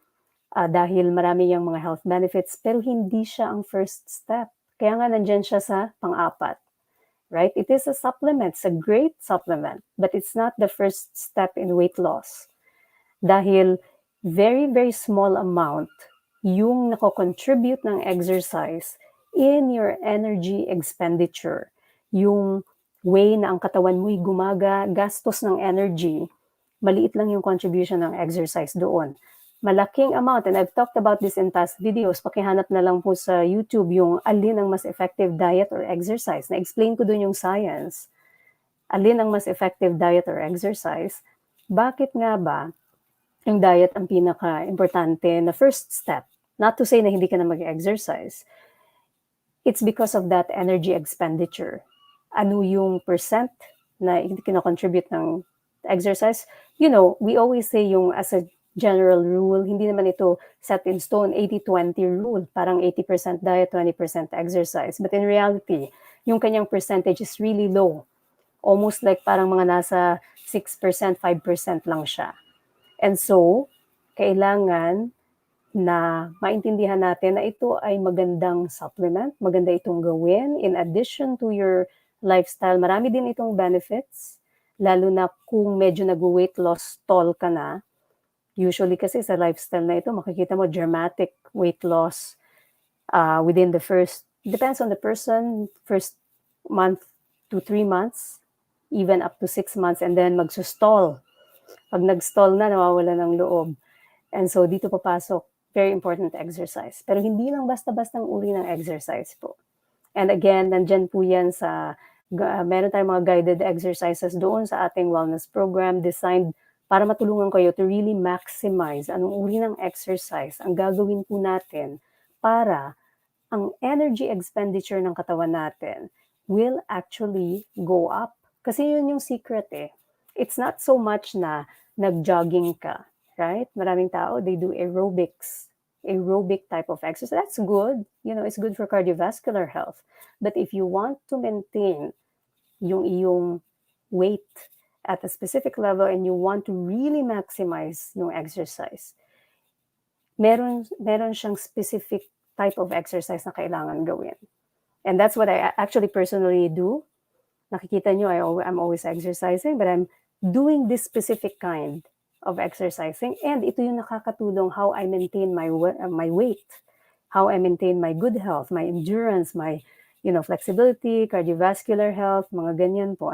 [SPEAKER 1] dahil marami yung mga health benefits, pero hindi siya ang first step. Kaya nga nandyan siya sa pang-apat. Right? It is a supplement. It's a great supplement, but it's not the first step in weight loss. Dahil very, very small amount yung nako-contribute ng exercise in your energy expenditure. Yung way na ang katawan mo'y gastos ng energy, maliit lang yung contribution ng exercise doon. Malaking amount, and I've talked about this in past videos, pakihanap na lang po sa YouTube yung alin ang mas effective diet or exercise. Na-explain ko dun yung science. Alin ang mas effective diet or exercise. Bakit nga ba yung diet ang pinaka-importante na first step? Not to say na hindi ka na mag-exercise. It's because of that energy expenditure. Ano yung percent na hindi kina-contribute ng exercise? We always say yung as a general rule, hindi naman ito set in stone, 80-20 rule, parang 80% diet, 20% exercise. But in reality, yung kanyang percentage is really low. Almost like parang mga nasa 6%, 5% lang siya. And so, kailangan na maintindihan natin na ito ay magandang supplement, maganda itong gawin. In addition to your lifestyle, marami din itong benefits, lalo na kung medyo nag-weight loss stall ka na. Usually kasi sa lifestyle na ito, makikita mo dramatic weight loss within the depends on the person, first month to 3 months, even up to 6 months, and then magsusstall. Pag nag-stall na, nawawala ng loob. And so dito papasok, very important exercise. Pero hindi lang basta-bastang uri ng exercise po. And again, nandyan po yan sa, meron tayong mga guided exercises doon sa ating wellness program designed para matulungan kayo to really maximize anong uri ng exercise ang gagawin po natin para ang energy expenditure ng katawan natin will actually go up. Kasi yun yung secret eh. It's not so much na nag-jogging ka, right? Maraming tao, they do aerobics, aerobic type of exercise. That's good. It's good for cardiovascular health. But if you want to maintain yung iyong weight at a specific level and you want to really maximize yung exercise, meron siyang specific type of exercise na kailangan gawin. And that's what I actually personally do. Nakikita nyo, I'm always exercising, but I'm doing this specific kind of exercising. And ito yung nakakatulong how I maintain my weight, how I maintain my good health, my endurance, my flexibility, cardiovascular health, mga ganyan po.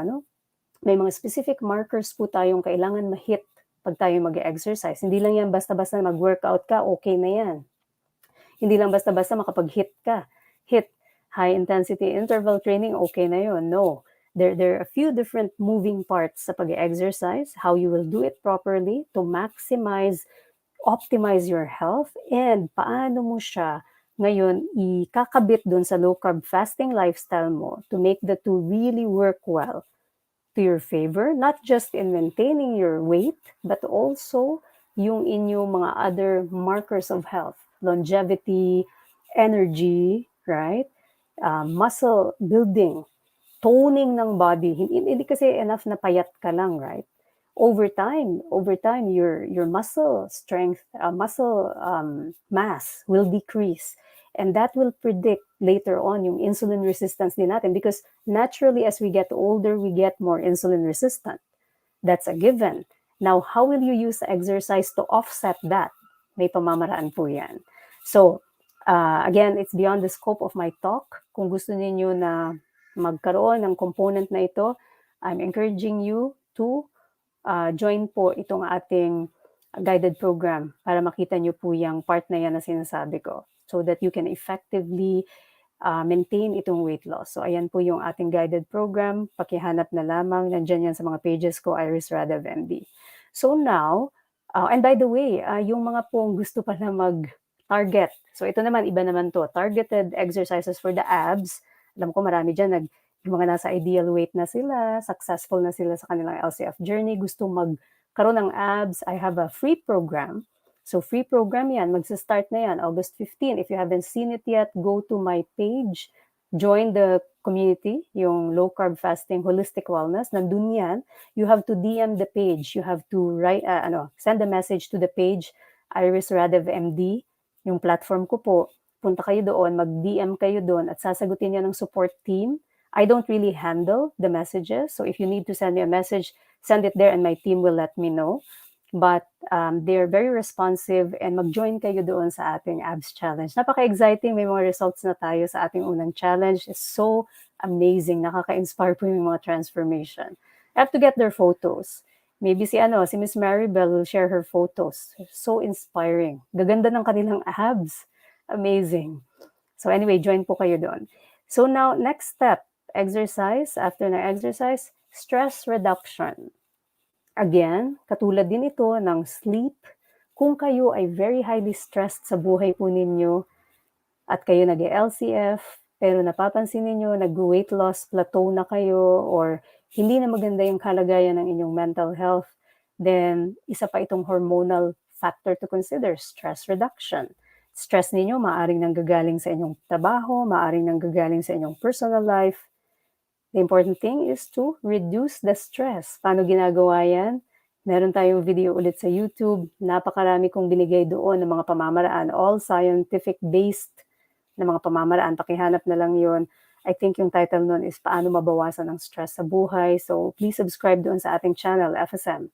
[SPEAKER 1] May mga specific markers po tayong kailangan ma-hit pag tayo mag-exercise. Hindi lang yan basta-basta mag-workout ka, okay na yan. Hindi lang basta-basta makapag-hit ka. Hit, high-intensity interval training, okay na yun. No. There are a few different moving parts sa pag-exercise, how you will do it properly to optimize your health, and paano mo siya ngayon ikakabit dun sa low-carb fasting lifestyle mo to make the two really work well to your favor, not just in maintaining your weight, but also yung inyong mga other markers of health, longevity, energy, right? Muscle building, toning ng body. Hindi kasi enough na payat ka lang, right? over time, your muscle strength, muscle mass will decrease. And that will predict later on yung insulin resistance din natin, because naturally, as we get older, we get more insulin resistant. That's a given. Now, how will you use exercise to offset that? May pamamaraan po yan. So, again, it's beyond the scope of my talk. Kung gusto niyo na magkaroon ng component na ito, I'm encouraging you to join po itong ating guided program para makita nyo po yung part na yan na sinasabi ko, so that you can effectively maintain itong weight loss. So ayan po yung ating guided program. Pakihanap na lamang. Nandyan yan sa mga pages ko, Iris Radev MD. So now, and by the way, yung mga pong gusto pa na mag-target. So ito naman, iba naman to. Targeted exercises for the abs. Alam ko marami dyan, yung mga nasa ideal weight na sila, successful na sila sa kanilang LCF journey, gusto magkaroon ng abs. I have a free program. So free program yan, magsa-start na yan, August 15. If you haven't seen it yet, go to my page, join the community, yung low-carb fasting, holistic wellness, nandun yan. You have to DM the page. You have to send a message to the page, Iris Radev MD, yung platform ko po. Punta kayo doon, mag-DM kayo doon, at sasagutin niya ng support team. I don't really handle the messages, so if you need to send me a message, send it there and my team will let me know. But they're very responsive, and mag-join kayo doon sa ating abs challenge. Napaka-exciting, may mga results na tayo sa ating unang challenge. It's so amazing, nakaka-inspire po yung mga transformation. I have to get their photos. Maybe si Miss Maribel will share her photos. So inspiring. Gaganda ng kanilang abs. Amazing. So anyway, join po kayo doon. So now, next step, exercise. After na exercise, stress reduction. Again, katulad din ito ng sleep. Kung kayo ay very highly stressed sa buhay po ninyo at kayo nag-LCF, pero napapansin ninyo, nag-weight loss, plateau na kayo, or hindi na maganda yung kalagayan ng inyong mental health, then isa pa itong hormonal factor to consider, stress reduction. Stress ninyo, maaring nanggagaling sa inyong trabaho, maaring nanggagaling sa inyong personal life. The important thing is to reduce the stress. Paano ginagawa yan? Meron tayong video ulit sa YouTube. Napakarami kong binigay doon ng mga pamamaraan, all scientific-based na mga pamamaraan. Pakihanap na lang yon. I think yung title nun is Paano Mabawasan ang Stress sa Buhay. So please subscribe doon sa ating channel, FSM.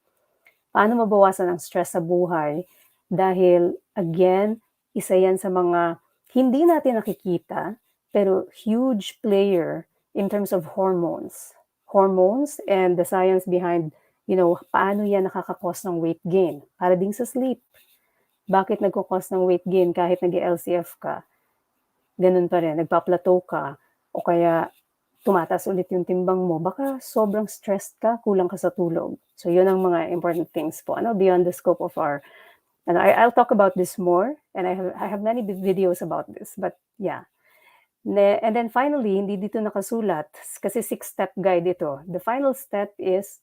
[SPEAKER 1] Paano mabawasan ang stress sa buhay? Dahil, again, isa yan sa mga hindi natin nakikita, pero huge player in terms of hormones. Hormones and the science behind, paano yan nakakakos ng weight gain. Para din sa sleep. Bakit nagkakos ng weight gain kahit nag-LCF ka? Ganun pa rin, nagpa-plateau ka, o kaya tumataas ulit yung timbang mo, baka sobrang stressed ka, kulang ka sa tulog. So yun ang mga important things po, beyond the scope of our, I'll talk about this more, and I have many videos about this, but yeah. And then finally, hindi dito nakasulat, kasi 6-step guide ito. The final step is,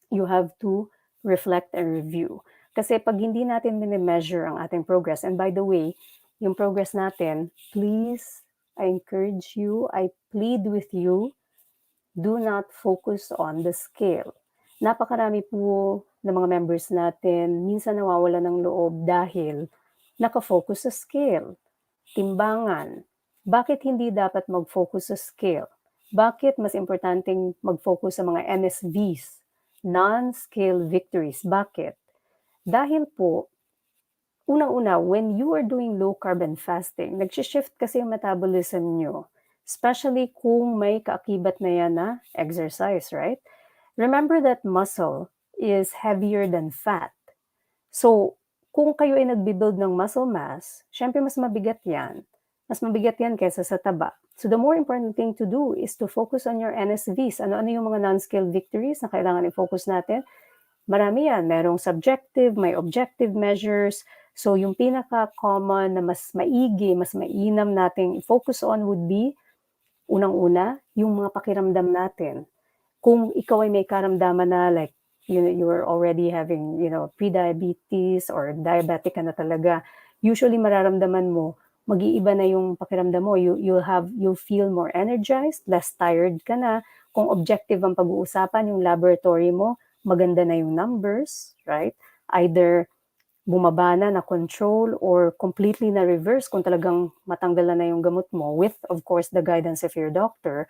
[SPEAKER 1] you have to reflect and review. Kasi pag hindi natin mini-measure ang ating progress, and by the way, yung progress natin, please, I encourage you, I plead with you, do not focus on the scale. Napakarami po ng mga members natin, minsan nawawala ng loob dahil nakafocus sa scale, timbangan. Bakit hindi dapat mag-focus sa scale? Bakit mas importanteng mag-focus sa mga NSVs, non-scale victories? Bakit? Dahil po, unang-una, when you are doing low-carb and fasting, nag-shift kasi yung metabolism nyo. Especially kung may kaakibat na yan na exercise, right? Remember that muscle is heavier than fat. So, kung kayo ay nagbibuild ng muscle mass, syempre mas mabigat yan. Mas mabigat yan kaysa sa taba. So the more important thing to do is to focus on your NSVs. Ano-ano yung mga non-scale victories na kailangan i-focus natin? Marami yan. Merong subjective, may objective measures. So yung pinaka-common na mas maigi, mas mainam nating i-focus on would be, unang-una, yung mga pakiramdam natin. Kung ikaw ay may karamdaman na like, you're already having, pre-diabetes or diabetic ka na talaga, usually mararamdaman mo, mag-iiba na yung pakiramdam mo. You'll feel more energized, less tired ka na. Kung objective ang pag-uusapan, yung laboratory mo, maganda na yung numbers, right? Either bumaba na control or completely na reverse kung talagang matanggal na yung gamot mo with, of course, the guidance of your doctor.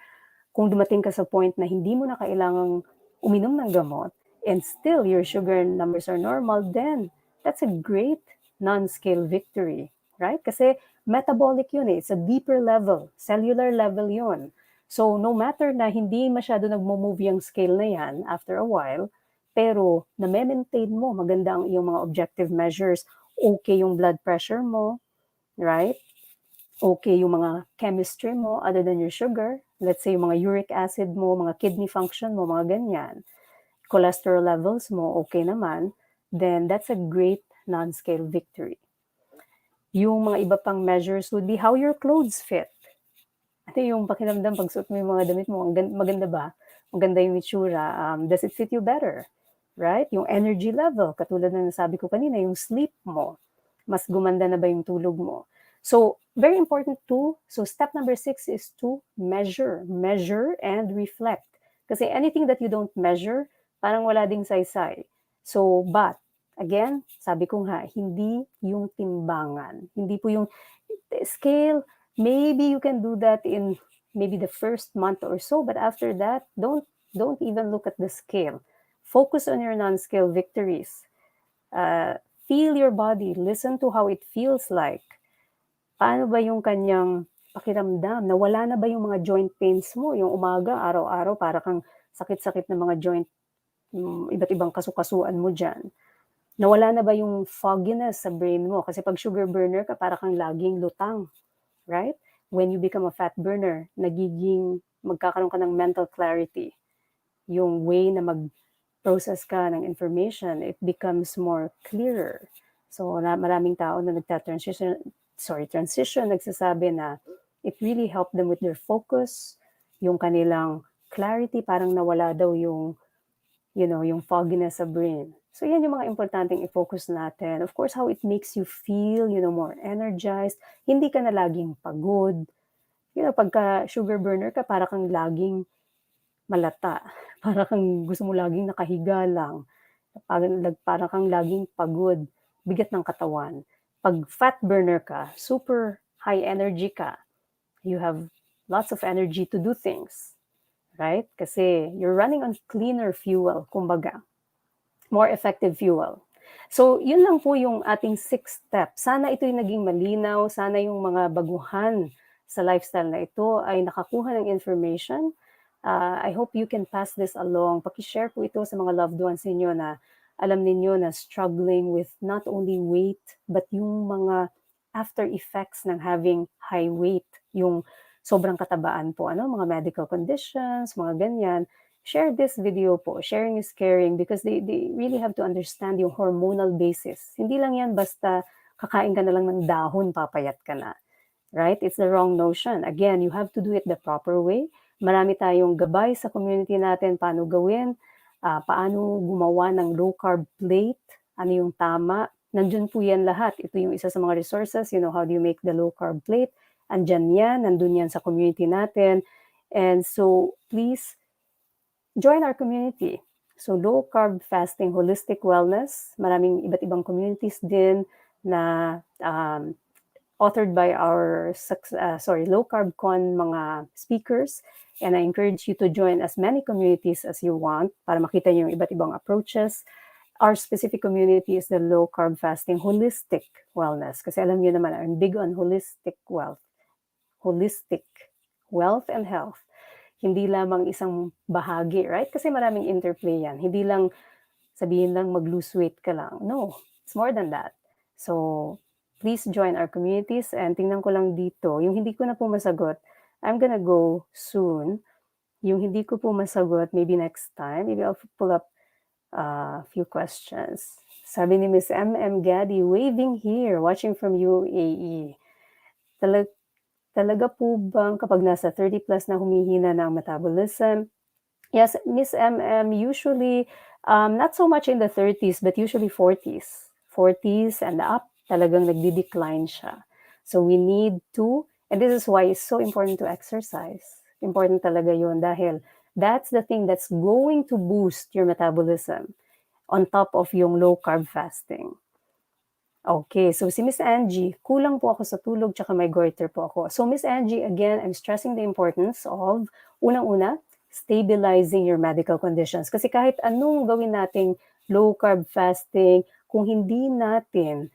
[SPEAKER 1] Kung dumating ka sa point na hindi mo na kailangang uminom ng gamot and still your sugar numbers are normal, then that's a great non-scale victory, right? Kasi metabolic yun eh. It's a deeper level, cellular level yun. So no matter na hindi masyado nagmo-move yung scale na yan after a while, pero na-maintain mo, maganda ang iyong mga objective measures, okay yung blood pressure mo, right? Okay yung mga chemistry mo other than your sugar. Let's say yung mga uric acid mo, mga kidney function mo, mga ganyan. Cholesterol levels mo, okay naman. Then that's a great non-scale victory. Yung mga iba pang measures would be how your clothes fit. Ito yung pakiramdam pag suot mo yung mga damit mo, maganda ba? Maganda yung itsura. Does it fit you better? Right? Yung energy level, katulad na nasabi ko kanina, yung sleep mo. Mas gumanda na ba yung tulog mo? So, very important too. So, step number 6 is to measure. Measure and reflect. Kasi anything that you don't measure, parang wala ding saysay. So, but, again, sabi ko nga, hindi yung timbangan. Hindi po yung scale. Maybe you can do that in maybe the first month or so, but after that, don't even look at the scale. Focus on your non-scale victories. Feel your body. Listen to how it feels like. Paano ba yung kanyang pakiramdam? Nawala na ba yung mga joint pains mo? Yung umaga, araw-araw, para kang sakit-sakit na mga joint, iba't ibang kasukasuan mo dyan. Nawala na ba yung fogginess sa brain mo? Kasi pag sugar burner ka, para kang laging lutang, right? When you become a fat burner, magkakaroon ka ng mental clarity. Yung way na mag-process ka ng information, it becomes more clearer. So, maraming tao na transition, nagsasabi na it really helped them with their focus, yung kanilang clarity, parang nawala daw yung fogginess sa brain. So, yan yung mga importanteng i-focus natin. Of course, how it makes you feel, more energized. Hindi ka na laging pagod. Pagka sugar burner ka, para kang laging malata. Para kang gusto mo laging nakahiga lang. Para kang laging pagod. Bigat ng katawan. Pag fat burner ka, super high energy ka. You have lots of energy to do things. Right? Kasi you're running on cleaner fuel, kumbaga. More effective fuel. So, yun lang po yung ating 6 steps. Sana ito'y naging malinaw. Sana yung mga baguhan sa lifestyle na ito ay nakakuha ng information. I hope you can pass this along. Paki-share po ito sa mga loved ones ninyo na alam ninyo na struggling with not only weight, but yung mga after effects ng having high weight, yung sobrang katabaan po, mga medical conditions, mga ganyan. Share this video po. Sharing is caring because they really have to understand yung hormonal basis. Hindi lang yan basta kakain ka na lang ng dahon, papayat ka na. Right? It's the wrong notion. Again, you have to do it the proper way. Marami tayong gabay sa community natin paano gawin, paano gumawa ng low-carb plate, ano yung tama. Nandun po yan lahat. Ito yung isa sa mga resources, how do you make the low-carb plate. Andyan yan, nandun yan sa community natin. And so, please, join our community. So, low-carb fasting, holistic wellness. Maraming iba't ibang communities din na authored by our low-carb con mga speakers. And I encourage you to join as many communities as you want para makita niyo yung iba't ibang approaches. Our specific community is the low-carb fasting holistic wellness. Kasi alam niyo naman, I'm big on holistic wealth. Holistic wealth and health. Hindi lamang isang bahagi, right? Kasi maraming interplay yan. Hindi lang sabihin lang mag-lose weight ka lang. No, it's more than that. So, please join our communities. And tingnan ko lang dito, yung hindi ko na po masagot, I'm gonna go soon. Yung hindi ko po masagot, maybe next time, maybe I'll pull up a few questions. Sabi ni Miss M.M. Gaddy, waving here, watching from UAE. Talaga po bang kapag nasa 30 plus na humihina na ang metabolism? Yes, Miss M.M., usually, not so much in the 30s, but usually 40s. 40s and up, talagang nagdi-decline siya. So we need to, and this is why it's so important to exercise. Important talaga yun dahil That's the thing that's going to boost your metabolism on top of yung low-carb fasting. Okay, so si Miss Angie, kulang po ako sa tulog tsaka may goiter po ako. So Miss Angie, again, I'm stressing the importance of, unang-una, stabilizing your medical conditions. Kasi kahit anong gawin nating low-carb fasting, kung hindi natin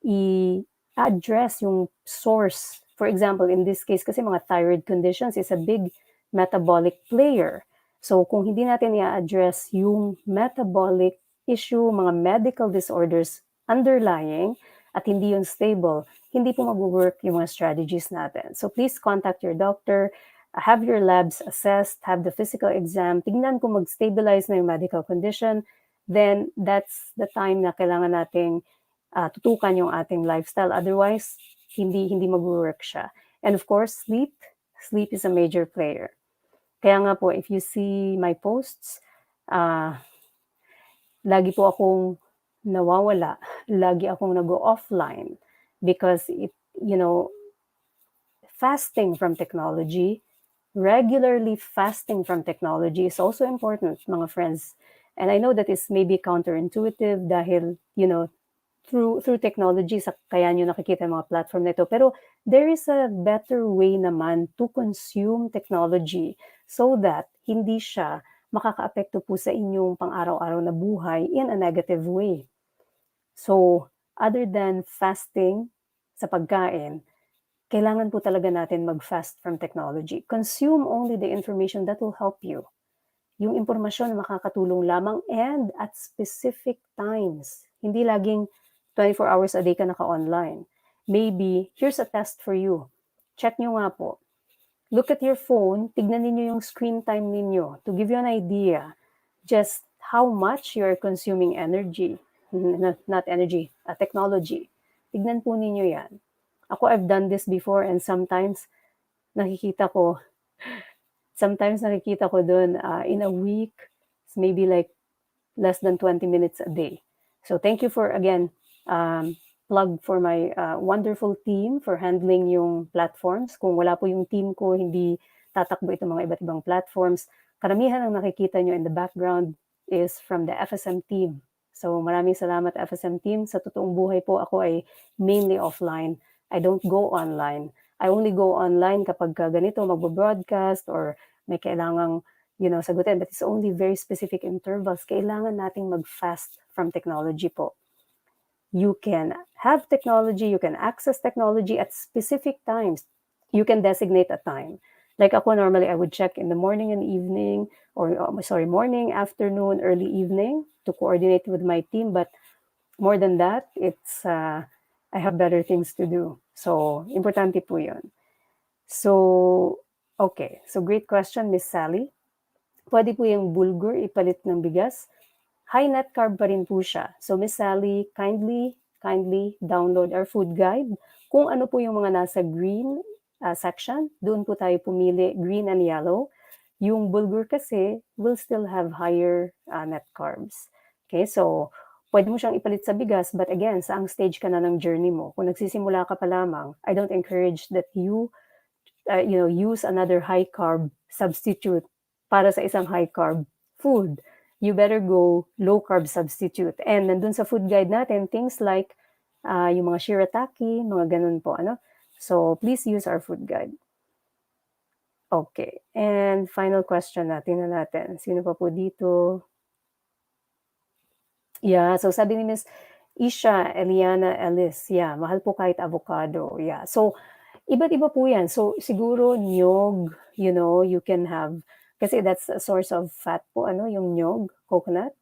[SPEAKER 1] i-address yung source, for example, in this case, kasi mga thyroid conditions is a big metabolic player. So kung hindi natin i-address yung metabolic issue, mga medical disorders underlying, at hindi yun stable, hindi po mag-work yung mga strategies natin. So please contact your doctor, have your labs assessed, have the physical exam, tignan kung mag-stabilize na yung medical condition, then that's the time na kailangan nating tutukan yung ating lifestyle. Otherwise, hindi mag-work siya. And of course, sleep is a major player. Kaya nga po, if you see my posts, lagi po akong nawawala, lagi akong nag-offline because fasting from technology, regularly fasting from technology is also important, mga friends. And I know that is maybe counterintuitive dahil, through technology, kaya nyo nakikita yung mga platform na ito. Pero there is a better way naman to consume technology so that hindi siya makakaapekto po sa inyong pang-araw-araw na buhay in a negative way. So, other than fasting sa pagkain, kailangan po talaga natin mag-fast from technology. Consume only the information that will help you. Yung impormasyon na makakatulong lamang and at specific times. Hindi laging 24 hours a day ka naka-online. Maybe, here's a test for you. Check nyo nga po. Look at your phone, tignan ninyo yung screen time ninyo to give you an idea just how much you're consuming energy. Not energy, technology. Tignan po ninyo yan. Ako, I've done this before and sometimes nakikita ko dun in a week, maybe like less than 20 minutes a day. So thank you for, again, plug for my wonderful team for handling yung platforms. Kung wala po yung team ko, hindi tatakbo itong mga iba't ibang platforms. Karamihan ang nakikita nyo in the background is from the FSM team. So maraming salamat FSM team. Sa totoong buhay po, ako ay mainly offline. I don't go online. I only go online kapag ganito, magbo-broadcast or may kailangang, sagutin. But it's only very specific intervals. Kailangan nating mag-fast from technology po. You can have technology, you can access technology at specific times. You can designate a time. Like ako, normally I would check in the morning and evening, or morning, afternoon, early evening to coordinate with my team. But more than that, it's I have better things to do. So, importante po yun. So, okay. So, great question, Miss Sally. Pwede po yung bulgur ipalit ng bigas. High net carb pa rin po siya. So, Miss Sally, kindly download our food guide. Kung ano po yung mga nasa green section, doon po tayo pumili, green and yellow. Yung bulgur kasi will still have higher net carbs. Okay, so pwede mo siyang ipalit sa bigas, but again, saang stage ka na ng journey mo? Kung nagsisimula ka pa lamang, I don't encourage that you use another high carb substitute para sa isang high carb food. You better go low carb substitute. And nandun sa food guide natin, things like yung mga shirataki, mga ganun po, So please use our food guide. Okay, and final question natin. Sino pa po dito? Yeah, so sabi ni Miss Isha Eliana Ellis, yeah, mahal po kahit avocado. Yeah, so iba't iba po yan. So siguro nyog, you can have, kasi that's a source of fat po, yung nyog, coconut.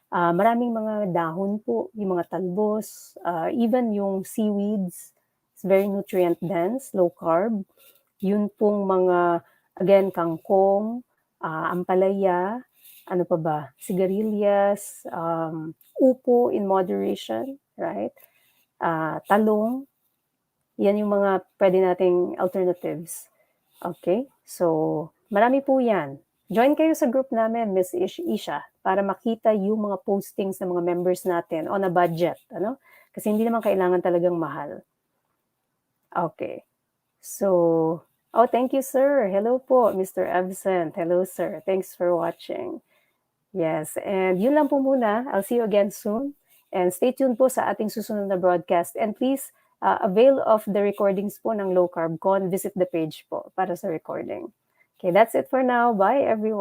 [SPEAKER 1] Maraming mga dahon po, yung mga talbos, even yung seaweeds, it's very nutrient dense, low carb. Yun pong mga, again, kangkong, ampalaya, ano pa ba, sigarilyas, upo in moderation, right? Talong, yan yung mga pwede nating alternatives. Okay? So, marami po yan. Join kayo sa group namin, Miss Isha, para makita yung mga postings ng mga members natin on a budget. Kasi hindi naman kailangan talagang mahal. Okay. So, Oh, thank you, sir. Hello po, Mr. Absent. Hello, sir. Thanks for watching. Yes, and yun lang po muna. I'll see you again soon. And stay tuned po sa ating susunod na broadcast. And please, avail of the recordings po ng Low Carb Con. Visit the page po para sa recording. Okay, that's it for now. Bye, everyone.